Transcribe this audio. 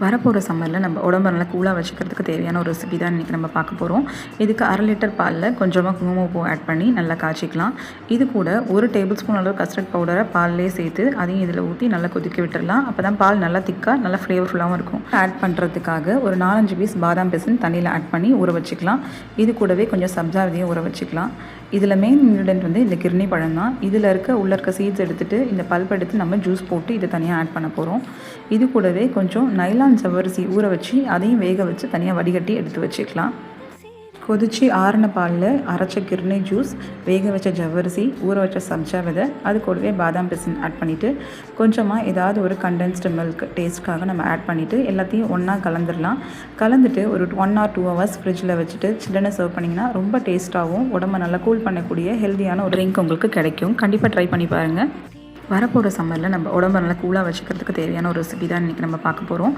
வரப்போகிற சம்மரில் நம்ம உடம்பை நல்லா கூலாக வச்சுக்கிறதுக்கு தேவையான ஒரு ரெசிபி தான் இன்றைக்கி நம்ம பார்க்க போகிறோம். இதுக்கு 1/2 லிட்டர் பாலில் கொஞ்சமாக குங்குமப்பூ ஆட் பண்ணி நல்லா காய்ச்சிக்கலாம். இது கூட 1 டேபிள் ஸ்பூன் அளவு கஸ்டர்ட் பவுடரை பால்லேயே சேர்த்து அதையும் இதில் ஊற்றி நல்லா கொதிக்க விட்டுடலாம். அப்போ தான் பால் நல்லா திக்காக நல்லா ஃப்ளேவர்ஃபுல்லாகவும் இருக்கும். ஆட் பண்ணுறதுக்காக ஒரு 4-5 பீஸ் பாதாம் பிசின் தண்ணியில் ஆட் பண்ணி ஊற வச்சுக்கலாம். இது கூடவே கொஞ்சம் சப்ஜா விதையும் ஊற வச்சுக்கலாம். இதில் மெயின் இன்க்ரீடியன்ட் வந்து இந்த கிர்னி பழம் தான். இதில் உள்ள இருக்க சீட்ஸ் எடுத்துகிட்டு இந்த பல்ப் எடுத்து நம்ம ஜூஸ் போட்டு இதை தனியாக ஆட் பண்ண போகிறோம். இது கூடவே கொஞ்சம் நைலான் ஜவ்வரிசி ஊற வச்சு அதையும் வேக வச்சு தனியாக வடிகட்டி எடுத்து வச்சுக்கலாம். கொதிச்சு ஆறின பாலில் அரைச்ச கிர்னி ஜூஸ், வேக வச்ச ஜவ்வரிசி, ஊற வச்ச சப்ஜா விதை, அது கூடவே பாதாம் பிசின் ஆட் பண்ணிவிட்டு கொஞ்சமாக ஏதாவது ஒரு கண்டென்ஸ்டு மில்க் டேஸ்ட்காக நம்ம ஆட் பண்ணிவிட்டு எல்லாத்தையும் ஒன்றா கலந்துடலாம். கலந்துட்டு ஒரு 1 or 2 hours ஃப்ரிட்ஜில் வச்சுட்டு சில்லுன்னு சர்வ் பண்ணிங்கன்னா ரொம்ப டேஸ்ட்டாகவும் உடம்பை நல்லா கூல் பண்ணக்கூடிய ஹெல்த்தியான ஒரு ட்ரிங்க் உங்களுக்கு கிடைக்கும். கண்டிப்பாக ட்ரை பண்ணி பாருங்கள். வரப்போகிற சம்மரில் நம்ம உடம்பை நல்லா கூலாக வச்சுக்கிறதுக்கு தேவையான ஒரு ரெசிபி தான் இன்றைக்கி நம்ம பார்க்க போகிறோம்.